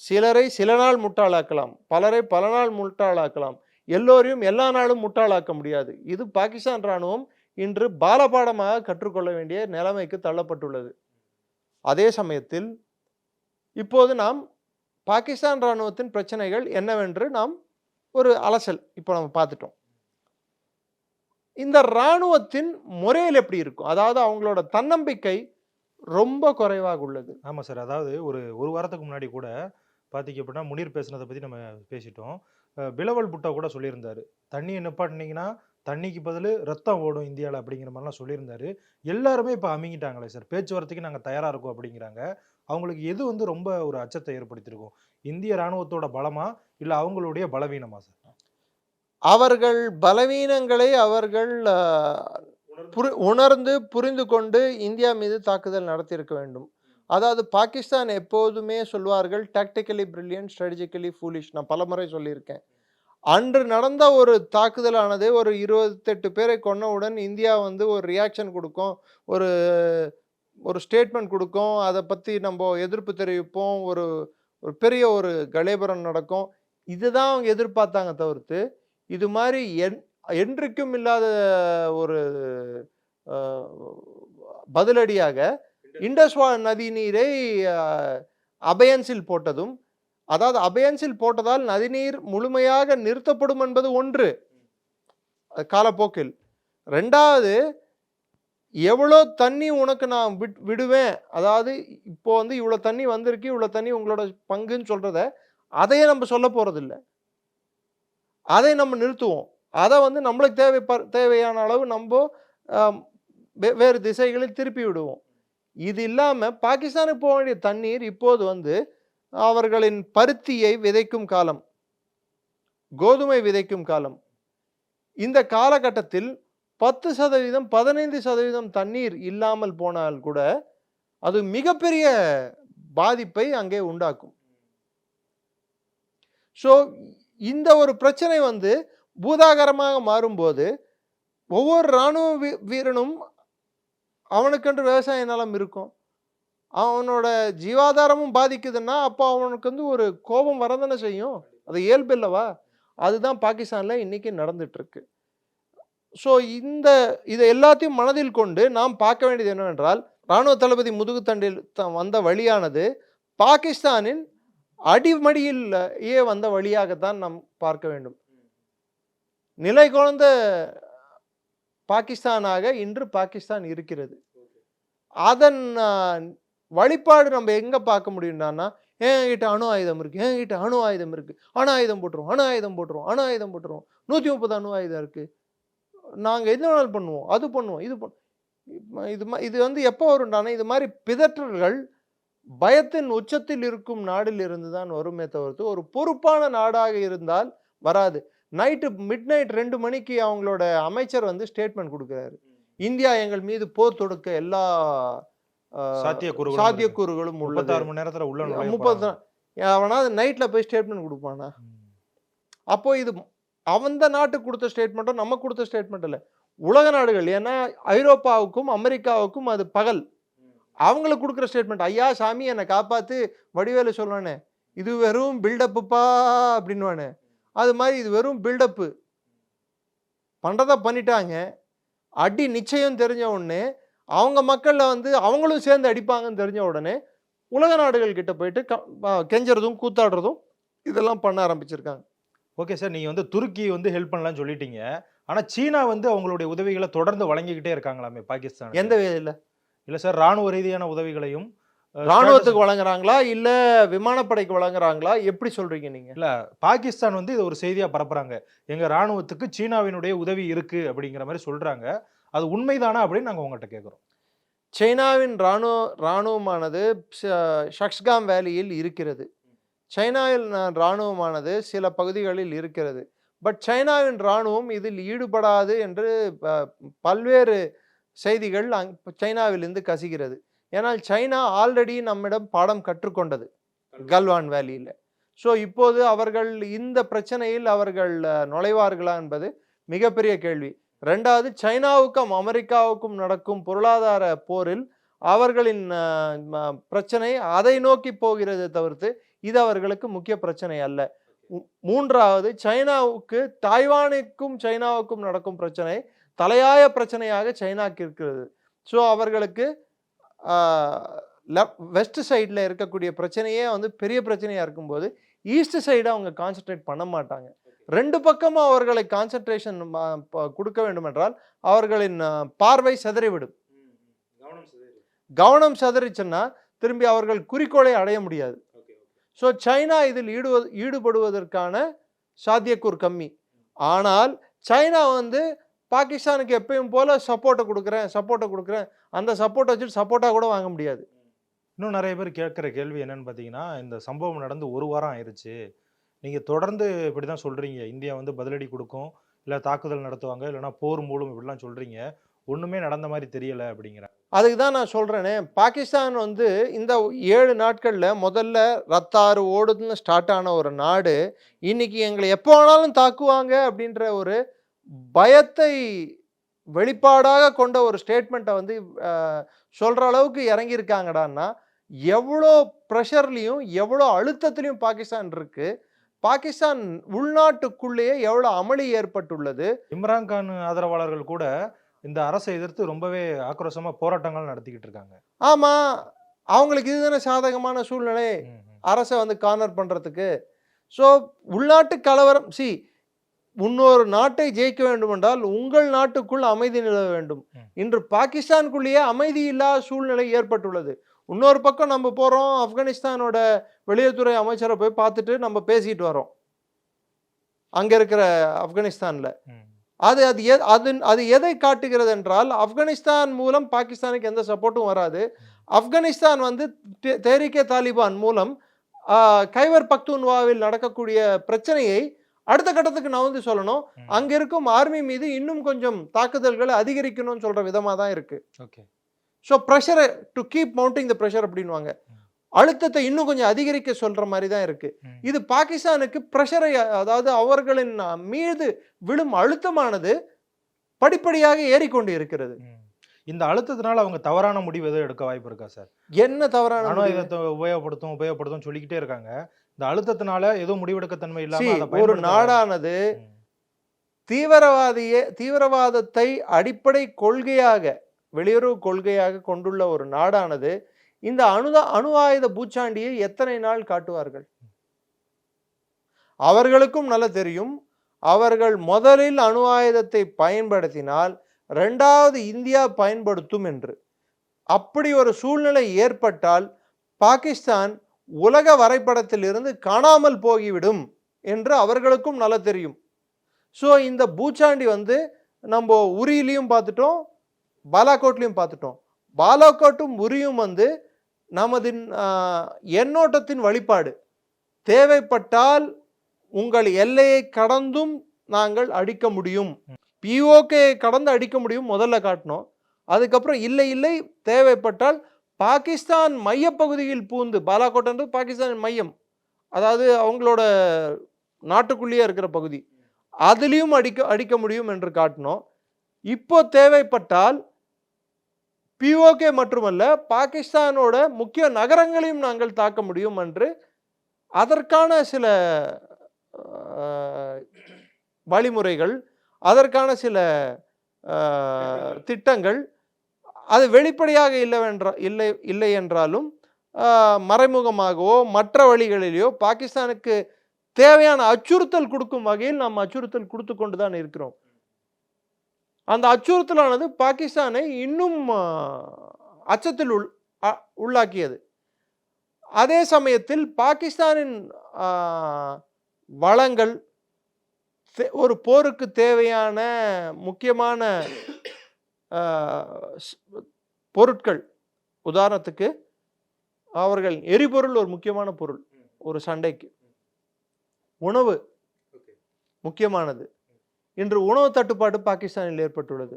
சிலரை சில நாள் முட்டாளாக்கலாம், பலரை பல நாள் முட்டாளாக்கலாம், எல்லோரையும் எல்லா நாளும் முட்டாளாக்க முடியாது. இது பாகிஸ்தான் இராணுவம் இன்று பாலபாடமாக கற்றுக்கொள்ள வேண்டிய நிலைமைக்கு தள்ளப்பட்டுள்ளது. அதே சமயத்தில் இப்போது நாம் பாகிஸ்தான் இராணுவத்தின் பிரச்சனைகள் என்னவென்று நாம் ஒரு அலசல் இப்போ நம்ம பார்த்துட்டோம். இந்த இராணுவத்தின் முறையில் எப்படி இருக்கும், அதாவது அவங்களோட தன்னம்பிக்கை ரொம்ப குறைவாக உள்ளது. ஆமாம் சார். அதாவது ஒரு வாரத்துக்கு முன்னாடி கூட பார்த்தீங்க அப்படின்னா முனீர் பேசுனதை பற்றி நம்ம பேசிட்டோம். பிலவல் புட்டா கூட சொல்லியிருந்தாரு, தண்ணியை நிப்பாட்டினீங்கன்னா தண்ணிக்கு பதில் ரத்தம் ஓடும் இந்தியாவில் அப்படிங்கிற மாதிரிலாம் சொல்லியிருந்தாரு. எல்லாருமே இப்போ அமுங்கிட்டாங்களே சார், பேச்சுவார்த்தைக்கு நாங்கள் தயாராக இருக்கோம் அப்படிங்கிறாங்க. அவங்களுக்கு எது ரொம்ப ஒரு அச்சத்தை ஏற்படுத்தியிருக்கும், இந்திய இராணுவத்தோட பலமா இல்லை அவங்களுடைய பலவீனமா சார்? அவர்கள் பலவீனங்களை அவர்கள் உணர்ந்து புரிந்து கொண்டு இந்தியா மீது தாக்குதல் நடத்தியிருக்க வேண்டும். அதாவது பாகிஸ்தான் எப்போதுமே சொல்வார்கள் டாக்டிக்கலி பிரில்லியன்ட், ஸ்ட்ராட்டஜிக்கலி ஃபூலிஷ். நான் பலமுறை சொல்லியிருக்கேன். அன்று நடந்த ஒரு தாக்குதலானது ஒரு 28 பேரை கொன்னவுடன் இந்தியா வந்து ஒரு ரியாக்ஷன் கொடுக்கும், ஒரு ஒரு ஸ்டேட்மெண்ட் கொடுக்கும், அதை பற்றி நம்ம எதிர்ப்பு தெரிவிப்போம், ஒரு ஒரு பெரிய ஒரு கலேபரம் நடக்கும். இதுதான் அவங்க எதிர்பார்த்தாங்க தவிர்த்து, இது மாதிரி என்றைக்கும் இல்லாத ஒரு பதிலடியாக இண்டஸ் நதி நீரை அபயன்ஸில் போட்டதும், அதாவது அபயன்ஸில் போட்டதால் நதிநீர் முழுமையாக நிறுத்தப்படும் என்பது ஒன்று காலப்போக்கில். ரெண்டாவது, எவ்வளோ தண்ணி உனக்கு நான் விடுவேன், அதாவது இப்போ வந்து இவ்வளோ தண்ணி வந்திருக்கு, இவ்வளோ தண்ணி உங்களோட பங்குன்னு சொல்றத அதையே நம்ம சொல்ல போறதில்லை, அதை நம்ம நிறுத்துவோம். அதை வந்து நம்மளுக்கு தேவையான அளவு நம்ம வேறு திசைகளில் திருப்பி விடுவோம். இது இல்லாமல் பாகிஸ்தானுக்கு போக வேண்டிய தண்ணீர் இப்போது வந்து அவர்களின் பருத்தியை விதைக்கும் காலம், கோதுமை விதைக்கும் காலம். இந்த காலகட்டத்தில் 10%, 15% தண்ணீர் இல்லாமல் போனால் கூட அது மிகப்பெரிய பாதிப்பை அங்கே உண்டாக்கும். ஸோ இந்த ஒரு பிரச்சனை வந்து பூதாகரமாக மாறும்போது ஒவ்வொரு இராணுவ வீரனும் அவனுக்கென்று விவசாய நிலம் இருக்கும், அவனோட ஜீவாதாரமும் பாதிக்குதுன்னா அப்போ அவனுக்கு வந்து ஒரு கோபம் வரதானே செய்யும். அது இயல்பு இல்லவா? அதுதான் பாகிஸ்தானில் இன்னைக்கு நடந்துட்டு இருக்கு. ஸோ இதை எல்லாத்தையும் மனதில் கொண்டு நாம் பார்க்க வேண்டியது என்னவென்றால், இராணுவ தளபதி முதுகுத்தண்டில் வந்த வழியானது பாகிஸ்தானின் அடிமடியிலேயே வந்த வழியாகத்தான் நாம் பார்க்க வேண்டும். நிலை குழந்த பாகிஸ்தானாக இன்று பாகிஸ்தான் இருக்கிறது. அதன் வழிபாடு நம்ம எங்க பார்க்க முடியும்னா, என்கிட்ட அணு ஆயுதம் இருக்கு, என்கிட்ட அணு ஆயுதம் இருக்கு, அணு ஆயுதம் போட்டுருவோம், அணு ஆயுதம் போட்டுருவோம், அணு ஆயுதம் போட்டுருவோம், 130 அணு ஆயுதம் இருக்கு, நாங்க எது வேணாலும் பண்ணுவோம், அது பண்ணுவோம், இது பண்ணுவோம். இது வந்து எப்போ வரும்னா, இது மாதிரி பிதற்றல்கள் பயத்தின் உச்சத்தில் இருக்கும் நாடில் இருந்து தான் வருமே தவிர்த்து ஒரு பொறுப்பான நாடாக இருந்தால் வராது. மிட் நைட் 2 மணிக்கு அவங்களோட அமைச்சர் வந்து ஸ்டேட்மெண்ட் கொடுக்குறாரு, இந்தியா எங்கள் மீது போர் தொடுக்க எல்லா சாத்தியக்கூறுகளும் 36 மணி நேரத்துல உள்ள 30 அவனாவது நைட்ல போய் ஸ்டேட்மெண்ட் கொடுப்பானா? அப்போ இது அந்த நாட்டுக்கு கொடுத்த ஸ்டேட்மெண்ட்டோ நம்ம கொடுத்த ஸ்டேட்மெண்ட் இல்லை, உலக நாடுகள். ஏன்னா ஐரோப்பாவுக்கும் அமெரிக்காவுக்கும் அது பகல், அவங்களுக்கு கொடுக்குற ஸ்டேட்மெண்ட். ஐயா சாமி என்னை காப்பாத்து வடிவேலு சொல்லுவானே, இது வெறும் பில்டப்புப்பா அப்படின்வானே, அது மாதிரி இது வெறும் பில்டப்பு. பண்றதா பண்ணிட்டாங்க, அடி நிச்சயம் தெரிஞ்ச உடனே அவங்க மக்கள்ல வந்து அவங்களும் சேர்ந்து அடிப்பாங்கன்னு தெரிஞ்ச உடனே உலக நாடுகள் கிட்ட போயிட்டு கெஞ்சறதும் கூத்தாடுறதும் இதெல்லாம் பண்ண ஆரம்பிச்சிருக்காங்க. ஓகே சார், நீங்க வந்து துருக்கி வந்து ஹெல்ப் பண்ணலாம்னு சொல்லிட்டீங்க. ஆனா சீனா வந்து அவங்களுடைய உதவிகளை தொடர்ந்து வழங்கிக்கிட்டே இருக்காங்களாமே பாகிஸ்தான்? எந்த வகையில்? இல்ல சார், ராணுவ ரீதியான உதவிகளையும் ராணுவத்துக்கு வழங்குறாங்களா இல்ல விமானப்படைக்கு வழங்குறாங்களா, எப்படி சொல்றீங்க நீங்க? இல்ல, பாகிஸ்தான் வந்து இது ஒரு செய்தியா பரப்புறாங்க, எங்க ராணுவத்துக்கு சீனாவினுடைய உதவி இருக்கு அப்படிங்கிற மாதிரி சொல்றாங்க. அது உண்மைதானா அப்படின்னு நாங்க உங்கள்கிட்ட கேட்கிறோம். சைனாவின் ராணுவமானது ஷக்ஸ்காம் வேலியில் இருக்கிறது. சைனாவின் இராணுவமானது சில பகுதிகளில் இருக்கிறது. பட் சைனாவின் இராணுவம் இதில் ஈடுபடாது என்று பல்வேறு செய்திகள் சைனாவிலிருந்து கசிகிறது. ஏன்னால் சைனா ஆல்ரெடி நம்மிடம் பாடம் கற்றுக்கொண்டது கல்வான் வேலியில். ஸோ இப்போது அவர்கள் இந்த பிரச்சனையில் அவர்கள் நுழைவார்களா என்பது மிகப்பெரிய கேள்வி. ரெண்டாவது, சைனாவுக்கும் அமெரிக்காவுக்கும் நடக்கும் பொருளாதார போரில் அவர்களின் பிரச்சனை அதை நோக்கி போகிறது தவிர்த்து இது அவர்களுக்கு முக்கிய பிரச்சனை அல்ல. மூன்றாவது, தாய்வானுக்கும் சைனாவுக்கும் நடக்கும் பிரச்சனை தலையாய பிரச்சனையாக சைனாக்கு இருக்கிறது. ஸோ அவர்களுக்கு வெஸ்ட் சைடில் இருக்கக்கூடிய பிரச்சனையே வந்து பெரிய பிரச்சனையாக இருக்கும்போது ஈஸ்ட் சைடை அவங்க கான்சென்ட்ரேட் பண்ண மாட்டாங்க. ரெண்டு பக்கமும் அவர்களை கான்சென்ட்ரேஷன் கொடுக்க வேண்டும் என்றால் அவர்களின் பார்வை சிதறிவிடும். கவனம் சிதறிச்சுன்னா திரும்பி அவர்கள் குறிக்கோளை அடைய முடியாது. ஸோ சைனா இதில் ஈடுபடுவதற்கான சாத்தியக்கூறு கம்மி. ஆனால் சைனா வந்து பாகிஸ்தானுக்கு எப்பயும் போல சப்போர்ட்டை கொடுக்குறேன், அந்த சப்போர்ட்டை வச்சுட்டு சப்போர்ட்டாக கூட வாங்க முடியாது. இன்னும் நிறைய பேர் கேட்குற கேள்வி என்னன்னு பார்த்தீங்கன்னா, இந்த சம்பவம் நடந்து 1 வாரம் ஆயிடுச்சு, நீங்கள் தொடர்ந்து இப்படி தான் சொல்கிறீங்க, இந்தியா வந்து பதிலடி கொடுக்கும், இல்லை தாக்குதல் நடத்துவாங்க, இல்லைனா போர் மூலம் இப்படிலாம் சொல்கிறீங்க. ஒண்ணுமே நடந்த மாதிரி தெரியல அப்படிங்கிறாங்க. அதுக்கு தான் நான் சொல்றேனே, பாகிஸ்தான் வந்து இந்த 7 நாட்கள்ல முதல்ல ரத்தாறு ஓடுதுன்னு ஸ்டார்ட் ஆன ஒரு நாடு, இன்னைக்கு எங்களை எப்போ வேணாலும் தாக்குவாங்க அப்படின்ற ஒரு பயத்தை வெளிப்பாடாக கொண்ட ஒரு ஸ்டேட்மெண்ட்டை வந்து சொல்ற அளவுக்கு இறங்கியிருக்காங்கடான்னா, எவ்வளோ ப்ரெஷர்லையும் எவ்வளோ அழுத்தத்திலையும் பாகிஸ்தான் இருக்கு. பாகிஸ்தான் உள்நாட்டுக்குள்ளேயே எவ்வளோ அமளி ஏற்பட்டுள்ளது. இம்ரான்கான் ஆதரவாளர்கள் கூட இந்த அரசை எதிர்த்து ரொம்பவே ஆக்ரோஷமா போராட்டங்கள் நடத்திக்கிட்டு இருக்காங்க. ஆமா, அவங்களுக்கு இதுதானே சாதகமான சூழ்நிலை, அரசை வந்து கார்னர் பண்றதுக்கு. ஸோ உள்நாட்டு கலவரம், இன்னொரு நாட்டை ஜெயிக்க வேண்டும் என்றால் உங்கள் நாட்டுக்குள் அமைதி நிலவ வேண்டும். இன்று பாகிஸ்தானுக்குள்ளேயே அமைதி இல்லாத சூழ்நிலை ஏற்பட்டுள்ளது. இன்னொரு பக்கம் நம்ம போறோம், ஆப்கானிஸ்தானோட வெளியுறவுத்துறை அமைச்சரை போய் பார்த்துட்டு நம்ம பேசிட்டு வரோம் அங்க இருக்கிற ஆப்கானிஸ்தான்ல. அது அது அது எதை காட்டுகிறது என்றால், ஆப்கானிஸ்தான் மூலம் பாகிஸ்தானுக்கு எந்த சப்போர்ட்டும் வராது. ஆப்கானிஸ்தான் வந்து தெஹ்ரீக்கே தாலிபான் மூலம் கைவர் பக்துன்வாவில் நடக்கக்கூடிய பிரச்சனையை அடுத்த கட்டத்துக்கு நான் வந்து சொல்லணும், அங்க இருக்கும் ஆர்மி மீது இன்னும் கொஞ்சம் தாக்குதல்களை அதிகரிக்கணும்னு சொல்ற விதமா தான் இருக்கு. ஸோ ப்ரெஷரை to keep mounting the pressure அப்படின்வாங்க, அழுத்தத்தை இன்னும் கொஞ்சம் அதிகரிக்க சொல்ற மாதிரி தான் இருக்கு. இது பாகிஸ்தானுக்கு ப்ரெஷரை, அதாவது அவர்களின் மீது விழும் அழுத்தமானது படிப்படியாக ஏறிக்கொண்டு இருக்கிறது. இந்த அழுத்தத்தினால அவங்க தவறான முடிவு எதுவும் எடுக்க வாய்ப்பு இருக்கா சார்? என்ன தவறான ஆயுதத்தை உபயோகப்படுத்தும் சொல்லிக்கிட்டே இருக்காங்க. இந்த அழுத்தத்தினால ஏதோ முடிவெடுக்க தன்மை இல்லாம ஒரு நாடானது தீவிரவாதத்தை அடிப்படை கொள்கையாக, வெளியுறவு கொள்கையாக கொண்டுள்ள ஒரு நாடானது இந்த அணு ஆயுத பூச்சாண்டியை எத்தனை நாள் காட்டுவார்கள்? அவர்களுக்கும் நல்ல தெரியும், அவர்கள் முதலில் அணு ஆயுதத்தை பயன்படுத்தினால் இரண்டாவது இந்தியா பயன்படுத்தும் என்று. அப்படி ஒரு சூழ்நிலை ஏற்பட்டால் பாகிஸ்தான் உலக வரைபடத்தில் இருந்து காணாமல் போகிவிடும் என்று அவர்களுக்கும் நல்ல தெரியும். ஸோ இந்த பூச்சாண்டி வந்து நம்ம உரியிலையும் பார்த்துட்டோம், பாலாகோட்லையும் பார்த்துட்டோம். பாலாகோட்டும் உரியும் வந்து நமது எண்ணோட்டத்தின் வழிபாடு. தேவைப்பட்டால் உங்கள் எல்லையை கடந்தும் நாங்கள் அடிக்க முடியும், பிஓகே கடந்து அடிக்க முடியும் முதல்ல காட்டணும். அதுக்கப்புறம் இல்லை தேவைப்பட்டால் பாகிஸ்தான் மையப்பகுதியில் பூந்து, பாலாகோட் என்று பாகிஸ்தானின் மையம், அதாவது அவங்களோட நாட்டுக்குள்ளேயே இருக்கிற பகுதி, அதுலேயும் அடிக்க முடியும் என்று காட்டணும். இப்போ தேவைப்பட்டால் பிஓகே மட்டுமல்ல பாகிஸ்தானோட முக்கிய நகரங்களையும் நாங்கள் தாக்க முடியும் என்று அதற்கான சில வழிமுறைகள், அதற்கான சில திட்டங்கள், அது வெளிப்படையாக இல்லை என்றாலும் மறைமுகமாகவோ மற்ற வழிகளிலேயோ பாகிஸ்தானுக்கு தேவையான அச்சுறுத்தல் கொடுக்கும் வகையில் நாம் அச்சுறுத்தல் கொடுத்து கொண்டு தான் இருக்கிறோம். அந்த அச்சுறுத்தலானது பாகிஸ்தானை இன்னும் அச்சத்தில் உள்ளாக்கியது. அதே சமயத்தில் பாகிஸ்தானின் வளங்கள், ஒரு போருக்கு தேவையான முக்கியமான பொருட்கள், உதாரணத்துக்கு அவர்கள் எரிபொருள் ஒரு முக்கியமான பொருள் ஒரு சண்டைக்கு, உணவு முக்கியமானது. இன்று உணவு தட்டுப்பாடு பாகிஸ்தானில் ஏற்பட்டுள்ளது,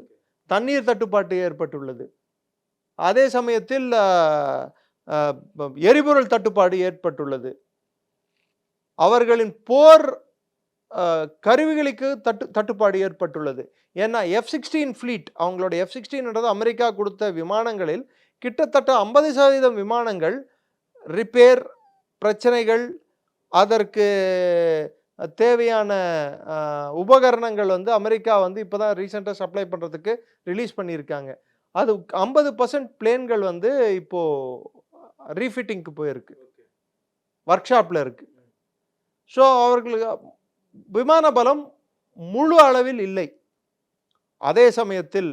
தண்ணீர் தட்டுப்பாடு ஏற்பட்டுள்ளது, அதே சமயத்தில் எரிபொருள் தட்டுப்பாடு ஏற்பட்டுள்ளது. அவர்களின் போர் கருவிகளுக்கு தட்டுப்பாடு ஏற்பட்டுள்ளது. ஏன்னா F-16 ஃப்ளீட், அவங்களோட F-16 அமெரிக்கா கொடுத்த விமானங்களில் கிட்டத்தட்ட 50% விமானங்கள் ரிப்பேர் பிரச்சனைகள், அதற்கு தேவையான உபகரணங்கள் வந்து அமெரிக்கா வந்து இப்போ தான் ரீசெண்டாக சப்ளை பண்ணுறதுக்கு ரிலீஸ் பண்ணியிருக்காங்க. அது 50% பிளேன்கள் வந்து இப்போது ரீஃபிட்டிங்க்கு போயிருக்கு, ஒர்க் ஷாப்பில் இருக்குது. ஸோ அவர்களுக்கு விமான பலம் முழு அளவில் இல்லை. அதே சமயத்தில்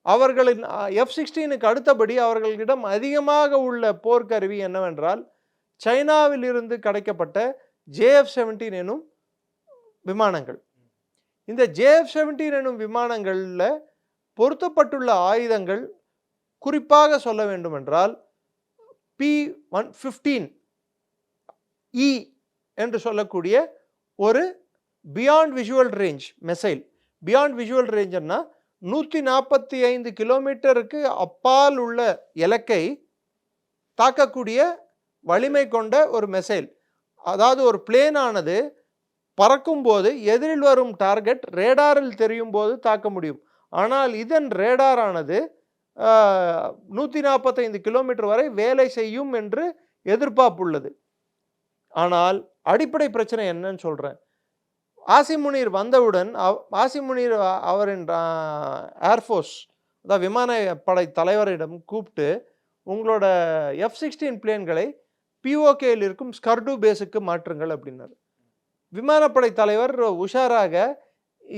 அவர்களின் F-16க்கு அடுத்தபடி அவர்களிடம் அதிகமாக உள்ள போர்க்கருவி என்னவென்றால் சைனாவில் இருந்து கிடைக்கப்பட்ட JF-17 எனும் விமானங்கள். இந்த JF-17 எனும் விமானங்களில் பொருத்தப்பட்டுள்ள ஆயுதங்கள், குறிப்பாக சொல்ல வேண்டும் என்றால் P-115E என்று சொல்லக்கூடிய ஒரு beyond visual range missile. Beyond visual ரேஞ்சுன்னா 145 கிலோமீட்டருக்கு அப்பால் உள்ள இலக்கை தாக்கக்கூடிய வலிமை கொண்ட ஒரு மிசைல். அதாவது ஒரு பிளேனானது பறக்கும் போது எதிரில் வரும் டார்கெட் ரேடாரில் தெரியும் போது தாக்க முடியும். ஆனால் இதன் ரேடாரானது 145 கிலோமீட்டர் வரை வேலை செய்யும் என்று எதிர்பார்ப்புள்ளது. ஆனால் அடிப்படை பிரச்சனை என்னன்னு சொல்கிறேன். ஆசிம் முனீர் வந்தவுடன் ஆசிம் முனீர் அவரின் ஏர்ஃபோர்ஸ் அதாவது விமானப்படை தலைவரிடம் கூப்பிட்டு உங்களோட F-16 பிளேன்களை பிஓகேயில் இருக்கும் ஸ்கர்டு பேஸுக்கு மாற்றுங்கள் அப்படின்னாரு. விமானப்படை தலைவர் உஷாராக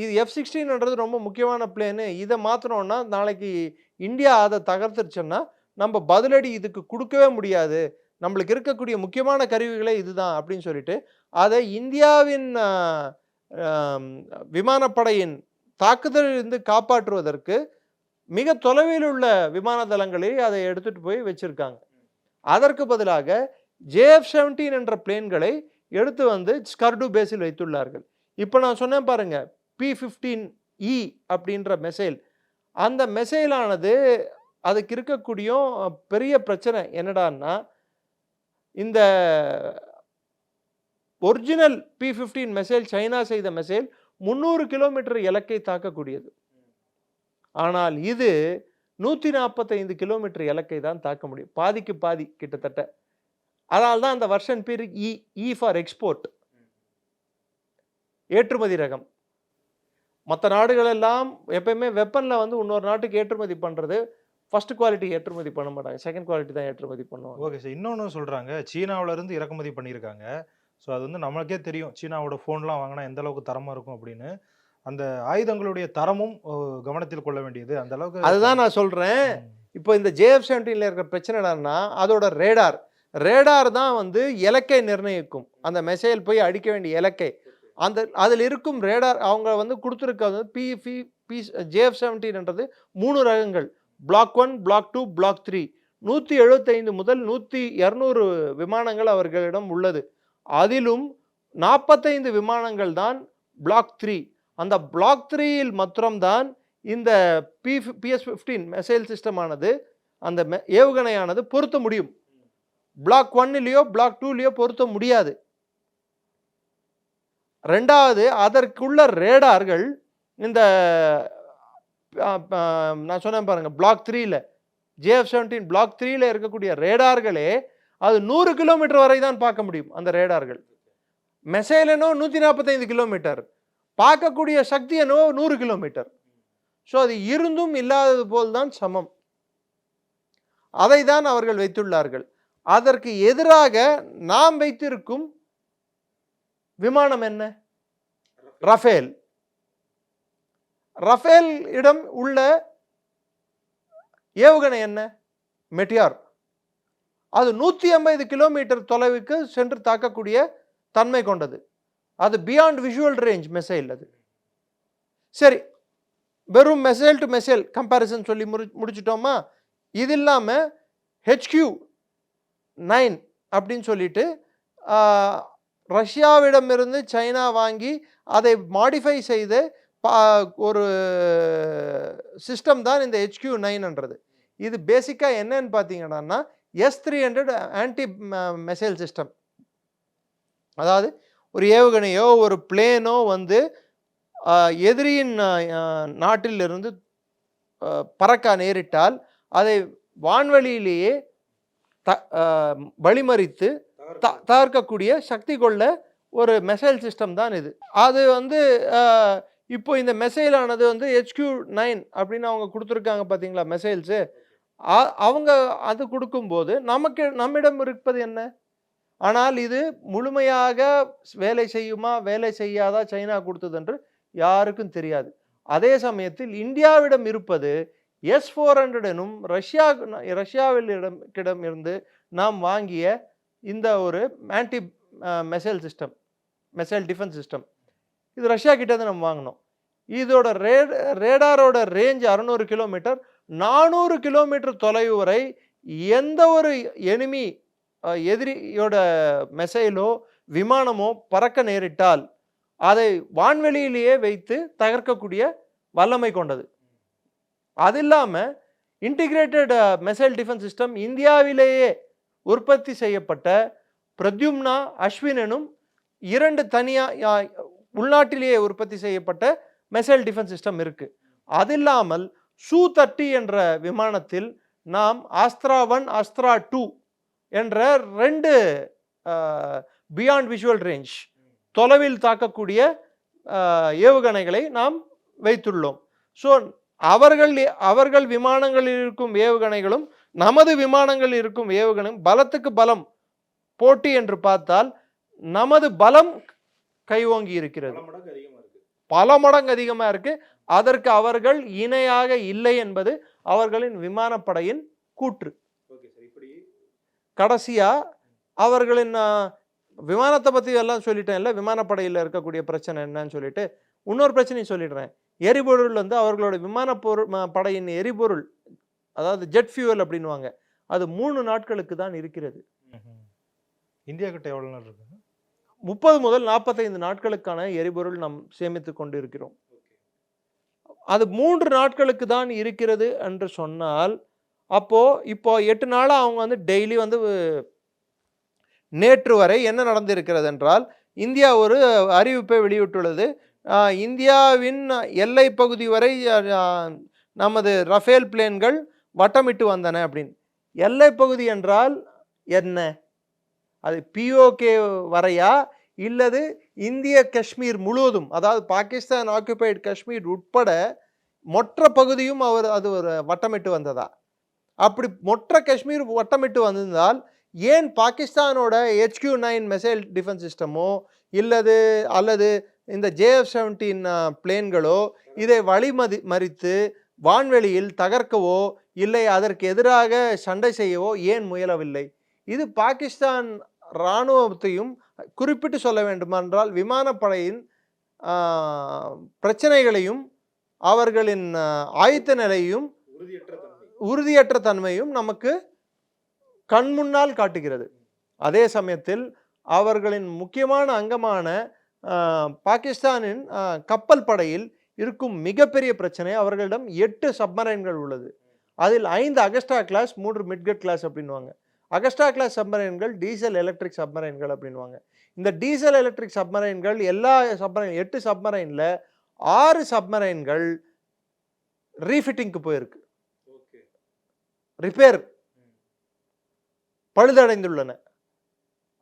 இது F-16ன்றது ரொம்ப முக்கியமான பிளேனு, இதை மாற்றினோன்னா நாளைக்கு இந்தியா அதை தகர்த்துருச்சுன்னா நம்ம பதிலடி இதுக்கு கொடுக்கவே முடியாது, நம்மளுக்கு இருக்கக்கூடிய முக்கியமான கருவிகளே இதுதான் அப்படின்னு சொல்லிட்டு அதை இந்தியாவின் விமானப்படையின் தாக்குதலிலிருந்து காப்பாற்றுவதற்கு மிக தொலைவில் உள்ள விமான தளங்களை அதை எடுத்துட்டு போய் வச்சிருக்காங்க. அதற்கு பதிலாக JF-17 என்ற பிளேன்களை எடுத்து வந்து ஸ்கர்டு பேஸில் வைத்துள்ளார்கள். இப்போ நான் சொன்னேன் பாருங்க, P-15E அப்படின்ற மெசைல், அந்த மெசைலானது அதுக்கு இருக்கக்கூடிய பெரிய பிரச்சனை என்னடான்னா, இந்த ஒரிஜினல் P-15 மெசைல் சைனா செய்த மெசைல் 300 கிலோமீட்டர் இலக்கை தாக்கக்கூடியது. ஆனால் இது 145 கிலோமீட்டர் இலக்கை தான் தாக்க முடியும், பாதிக்கு பாதி கிட்டத்தட்ட. அதனால தான் அந்த வெர்ஷன் பேர் இ ஃபார் எக்ஸ்போர்ட், ஏற்றுமதி ரகம். மற்ற நாடுகள் எல்லாம் எப்பயுமே வெப்பனில் வந்து இன்னொரு நாட்டுக்கு ஏற்றுமதி பண்ணுறது ஃபர்ஸ்ட் குவாலிட்டி ஏற்றுமதி பண்ண மாட்டாங்க, செகண்ட் குவாலிட்டி தான் ஏற்றுமதி பண்ணுவாங்க. ஓகே சார், இன்னொன்று சொல்கிறாங்க, சீனாவிலேருந்து இறக்குமதி பண்ணியிருக்காங்க. ஸோ அது வந்து நம்மளுக்கே தெரியும் சீனாவோட ஃபோன்லாம் வாங்கினா எந்த அளவுக்கு தரமாக இருக்கும் அப்படின்னு. அந்த ஆயுதங்களுடைய தரமும் கவனத்தில் கொள்ள வேண்டியது அந்த அளவுக்கு. அதுதான் நான் சொல்கிறேன். இப்போ இந்த JF-17ல இருக்கிற பிரச்சனை என்னன்னா, அதோட ரேடார் தான் வந்து இலக்கை நிர்ணயிக்கும், அந்த மெசைல் போய் அடிக்க வேண்டிய இலக்கை. அதில் இருக்கும் ரேடார் அவங்க வந்து கொடுத்துருக்கிறது JF-17ன்றது 3 ரகங்கள், Block 1, Block 2, Block 3. 175 முதல் 200 விமானங்கள் அவர்களிடம் உள்ளது. அதிலும் 45 விமானங்கள் தான் Block 3. அந்த Block 3ல் மாத்திரம்தான் இந்த PS-15 மெசைல் சிஸ்டமானது, அந்த ஏவுகணையானது பொருத்த முடியும். Block 1லேயோ Block 2லேயோ பொருத்த முடியாது. ரெண்டாவது, அதற்குள்ள ரேடார்கள் இந்த நான் சொன்னேன் பாருங்க, Block 3ல JF-17 Block 3ல இருக்கக்கூடிய ரேடார்களே அது 100 கிலோமீட்டர் வரை தான் பார்க்க முடியும். அந்த ரேடார்கள் மெசைலனோ 145 கிலோமீட்டர், பார்க்கக்கூடிய சக்தி என்னவோ 100 கிலோமீட்டர். ஸோ அது இருந்தும் இல்லாதது போல்தான் சமம். அதை தான் அவர்கள் வைத்துள்ளார்கள். அதற்கு எதிராக நாம் வைத்திருக்கும் விமானம் என்ன? ரஃபேல் இடம் உள்ள ஏவுகணை என்ன? மெட்டியார். அது 150 கிலோமீட்டர் தொலைவுக்கு சென்று தாக்கக்கூடிய தன்மை கொண்டது. அது பியாண்ட் விஷுவல் ரேஞ்ச் மெசைல். அது சரி, வெறும் மெசைல் டு மெசைல் கம்பேரிசன் சொல்லி முடிச்சிட்டோமா? இது இல்லாமல் HQ-9 அப்படின்னு சொல்லிட்டு ரஷ்யாவிடமிருந்து சைனா வாங்கி அதை மாடிஃபை செய்த ஒரு சிஸ்டம் தான் இந்த HQ-9ன்றது. இது பேசிக்காக என்னன்னு பார்த்தீங்கன்னா S-300 ஆன்டி மெசைல் சிஸ்டம். அதாவது ஒரு ஏவுகணையோ ஒரு பிளேனோ வந்து எதிரியின் நாட்டிலிருந்து பறக்க நேரிட்டால் அதை வான்வெளியிலேயே வழிமறித்து தகர்க்கக்கூடிய சக்தி கொள்ள ஒரு மெசைல் சிஸ்டம் தான் இது. அது வந்து இப்போ இந்த மெசைலானது வந்து HQ-9 அப்படின்னு அவங்க கொடுத்துருக்காங்க பார்த்தீங்களா மெசைல்ஸு. அவங்க அது கொடுக்கும்போது நம்மிடம் இருப்பது என்ன? ஆனால் இது முழுமையாக வேலை செய்யுமா வேலை செய்யாதா சைனா கொடுத்தது என்று யாருக்கும் தெரியாது. அதே சமயத்தில் இந்தியாவிடம் இருப்பது S-400 எனும் ரஷ்யாவிடம் இருந்து நாம் வாங்கிய இந்த ஒரு anti missile system, missile defence system. இது ரஷ்யா கிட்டேருந்து நம்ம வாங்கினோம். இதோட ரேடாரோட ரேஞ்ச் 600 கிலோமீட்டர். 400 கிலோமீட்டர் தொலைவு வரை எந்த ஒரு எதிரியோட மெசைலோ விமானமோ பறக்க நேரிட்டால் அதை வான்வெளியிலேயே வைத்து தகர்க்கக்கூடிய வல்லமை கொண்டது. அது இல்லாமல் இன்டிகிரேட்டட் மிசைல் டிஃபென்ஸ் சிஸ்டம் இந்தியாவிலேயே உற்பத்தி செய்யப்பட்ட பிரத்யும்னா அஸ்வினனும் 2 தனியாக உள்நாட்டிலேயே உற்பத்தி செய்யப்பட்ட மிசைல் டிஃபென்ஸ் சிஸ்டம் இருக்குது. அது இல்லாமல் Su-30 என்ற விமானத்தில் நாம் அஸ்த்ரா 1 அஸ்த்ரா 2 என்ற 2 பியாண்ட் விஷுவல் ரேஞ்ச் தொலைவில் தாக்கக்கூடிய ஏவுகணைகளை நாம் வைத்துள்ளோம். ஸோ அவர்கள் விமானங்களில் இருக்கும் ஏவுகணைகளும் நமது விமானங்களில் இருக்கும் ஏவுகணையும் பலத்துக்கு பலம் போட்டி என்று பார்த்தால் நமது பலம் கைவோங்கி இருக்கிறது, பல மடங்கு அதிகமாக இருக்கு. அதற்கு அவர்கள் இணையாக இல்லை என்பது அவர்களின் விமானப்படையின் கூற்று. கடைசியா அவர்களின் விமானத்தை பற்றி எல்லாம் சொல்லிட்டேன் இல்லை, விமானப்படையில் இருக்கக்கூடிய பிரச்சனை என்னன்னு சொல்லிட்டு இன்னொரு பிரச்சனையும் சொல்லிடுறேன். எரிபொருள் வந்து அவர்களோட படையின் எரிபொருள், அதாவது ஜெட் ஃபியூவல் அப்படின்வாங்க, அது 3 நாட்களுக்கு தான் இருக்கிறது. இந்தியா கிட்ட எவ்வளவு நாள் இருக்கு? 30 முதல் 45 நாட்களுக்கான எரிபொருள் நாம் சேமித்து கொண்டு இருக்கிறோம். அது 3 நாட்களுக்கு தான் இருக்கிறது என்று சொன்னால் அப்போ இப்போ 8 நாளாக அவங்க வந்து டெய்லி வந்து நேற்று வரை என்ன நடந்திருக்கிறது என்றால் இந்தியா ஒரு அறிவிப்பை வெளியிட்டுள்ளது. இந்தியாவின் எல்லை பகுதி வரை நமது ரஃபேல் பிளேன்கள் வட்டமிட்டு வந்தன அப்படின்னு. எல்லை பகுதி என்றால் என்ன? அது பிஓகே வரையா இல்லது இந்திய காஷ்மீர் முழுவதும், அதாவது பாகிஸ்தான் ஆக்குபைடு காஷ்மீர் உட்பட மொற்ற பகுதியும் அது ஒரு வட்டமிட்டு வந்ததா? அப்படி மொற்ற காஷ்மீர் வட்டமிட்டு வந்திருந்தால் ஏன் பாகிஸ்தானோட HQ-9 மிசைல் டிஃபென்ஸ் சிஸ்டமோ அல்லது இந்த JF-17 பிளேன்களோ இதை மறித்து வான்வெளியில் தகர்க்கவோ இல்லை அதற்கு எதிராக சண்டை செய்யவோ ஏன் முயலவில்லை? இது பாகிஸ்தான் இராணுவத்தையும் குறிப்பிட்டு சொல்ல வேண்டுமென்றால் விமானப்படையின் பிரச்சனைகளையும் அவர்களின் ஆயத்த நிலையும் உறுதியற்ற தன்மையும் நமக்கு கண்முன்னால் காட்டுகிறது. அதே சமயத்தில் அவர்களின் முக்கியமான அங்கமான பாகிஸ்தானின் கப்பல் படையில் இருக்கும் மிகப்பெரிய பிரச்சனை, அவர்களிடம் 8 சப்மரைன்கள் உள்ளது. அதில் 5 அகஸ்டா கிளாஸ், 3 மிட்கட் கிளாஸ் அப்படின்வாங்க. அகஸ்டா கிளாஸ் சப்மரைன்கள் டீசல் எலக்ட்ரிக் சப்மரைன்கள் அப்படின்வாங்க. இந்த டீசல் எலக்ட்ரிக் சப்மரைன்கள் எல்லா 8 சப்மரைனில் 6 சப்மரைன்கள் ரீஃபிட்டிங்க்கு போயிருக்கு, ரிப்பேர் பழுதடைந்துள்ளன.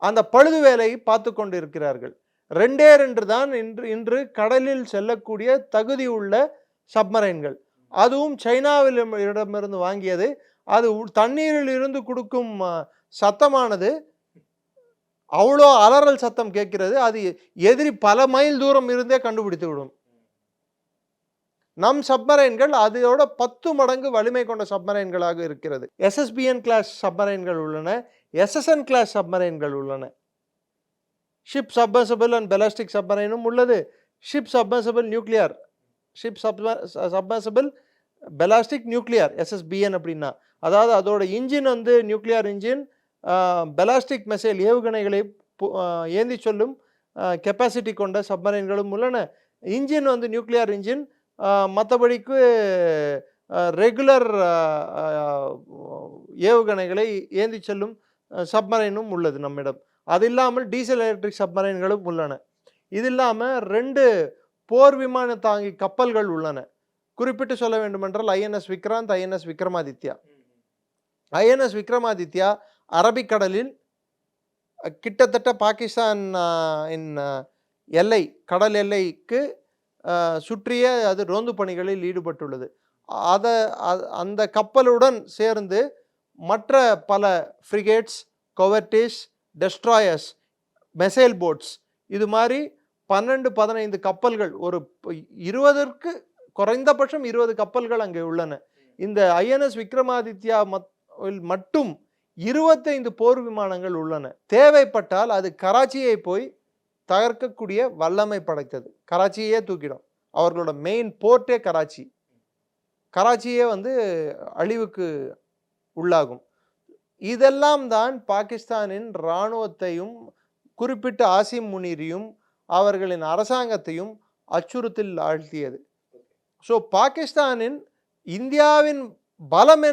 அந்த பழுது வேலையை பார்த்து கொண்டு இருக்கிறார்கள். 2 தான் இன்று கடலில் செல்லக்கூடிய தகுதி உள்ள சப்மரைன்கள். அதுவும் சைனாவிடமிருந்து வாங்கியது. அது தண்ணீரில் இருந்து கொடுக்கும் சத்தமானது அவ்வளோ அலறல் சத்தம் கேட்கிறது. அது எதிரி பல மைல் தூரம் இருந்தே கண்டுபிடித்து விடும். நம் சப்மரைன்கள் அதோட 10 மடங்கு வலிமை கொண்ட சப்மரைன்களாக இருக்கிறது. SSBN கிளாஸ் சப்மரைன்கள் உள்ளன, SSN கிளாஸ் சப்மரைன்கள் உள்ளன. ஷிப் சப்மர்சிபிள் அண்ட் பெலாஸ்டிக் சப்மரைனும் உள்ளது. Ship submersible nuclear, ship submersible ballistic nuclear SSBN அப்படின்னா, அதாவது அதோட இன்ஜின் வந்து நியூக்ளியர் இன்ஜின், பெலாஸ்டிக் மிசைல் ஏவுகணைகளை ஏந்தி சொல்லும் கெப்பாசிட்டி கொண்ட சப்மரைன்களும் உள்ளன. இன்ஜின் வந்து நியூக்ளியர் இன்ஜின், மற்றபடிக்கு ரெகுலர் ஏவுகணைகளை ஏந்தி செல்லும் சப்மரைனும் உள்ளது நம்மிடம். அது இல்லாமல் டீசல் எலக்ட்ரிக் சப்மரைன்களும் உள்ளன. இது இல்லாமல் 2 போர் விமான தாங்கி கப்பல்கள் உள்ளன. குறிப்பிட்டு சொல்ல வேண்டுமென்றால் INS Vikrant, INS Vikramaditya. INS Vikramaditya அரபிக்கடலில் கிட்டத்தட்ட பாகிஸ்தான் எல்லை கடல் எல்லைக்கு சுற்றிய அது ரோந்து பணிகளில் ஈடுபட்டுள்ளது. அந்த கப்பலுடன் சேர்ந்து மற்ற பல ஃப்ரிகேட்ஸ், கொவர்டிஸ், டெஸ்ட்ராயர்ஸ், மிசைல் போட்ஸ், இது மாதிரி 12-15 கப்பல்கள், ஒரு 20ற்கு குறைந்தபட்சம் 20 கப்பல்கள் அங்கே உள்ளன. இந்த INS விக்ரமாதித்யா மட்டும் 25 போர் விமானங்கள் உள்ளன. தேவைப்பட்டால் அது கராச்சியை போய் தகர்க்கக்கூடிய வல்லமை படைத்தது. கராச்சியே தூக்கிடும். அவர்களோட மெயின் போர்ட்டே கராச்சியே வந்து அழிவுக்கு உள்ளாகும். இதெல்லாம் தான் பாகிஸ்தானின் இராணுவத்தையும் குறிப்பிட்ட ஆசிம் முனீரையும் அவர்களின் அரசாங்கத்தையும் அச்சுறுத்தல் ஆழ்த்தியது. ஸோ பாகிஸ்தானின் இந்தியாவின் பலம்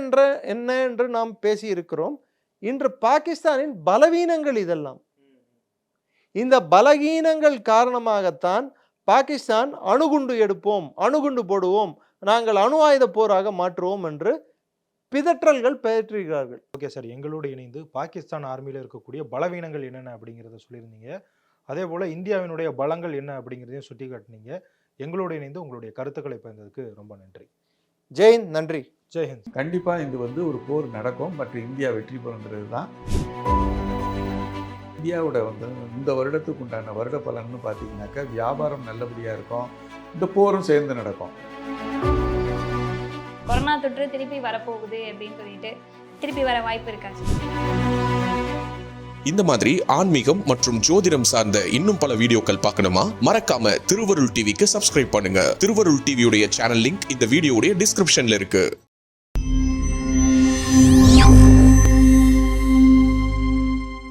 என்ன என்று நாம் பேசி இருக்கிறோம். இன்று பாகிஸ்தானின் பலவீனங்கள் இதெல்லாம். இந்த பலவீனங்கள் காரணமாகத்தான் பாகிஸ்தான் அணுகுண்டு எடுப்போம், அணுகுண்டு போடுவோம், நாங்கள் அணு ஆயுத போராக மாற்றுவோம் என்று பிதற்றல்கள் பெயற்றுகிறார்கள். ஓகே சார், எங்களோடு இணைந்து பாகிஸ்தான் ஆர்மியில் இருக்கக்கூடிய பலவீனங்கள் என்னென்ன அப்படிங்கிறத சொல்லியிருந்தீங்க. அதே போல் இந்தியாவினுடைய பலங்கள் என்ன அப்படிங்கிறதையும் சுட்டி காட்டினீங்க. எங்களோடு இணைந்து உங்களுடைய கருத்துக்களை பகிர்ந்ததுக்கு ரொம்ப நன்றி. ஜெயின், நன்றி. ஜெய்ஹிந்த். கண்டிப்பாக இது ஒரு போர் நடக்கும், மற்றும் இந்தியா வெற்றி பெறுங்கிறது தான் இந்தியாவோட இந்த வருடத்துக்கு உண்டான வருட பலன்னு பார்த்தீங்கன்னாக்கா வியாபாரம் நல்லபடியாக இருக்கும், இந்த போரும் சேர்ந்து நடக்கும். கொரோனா தொற்று திருப்பி வரப்போகுது அப்படின்னு சொல்லிட்டு திருப்பி வர வாய்ப்பு இருக்காச்சு. இந்த மாதிரி ஆன்மீகம் மற்றும் ஜோதிடம் சார்ந்த இன்னும் பல வீடியோக்கள் பார்க்கணுமா? மறக்காம திருவருள் டிவிக்கு சப்ஸ்கிரைப் பண்ணுங்க. திருவருள் டிவியுடைய சேனல் லிங்க் இந்த வீடியோடைய டிஸ்கிரிப்ஷன்ல இருக்கு.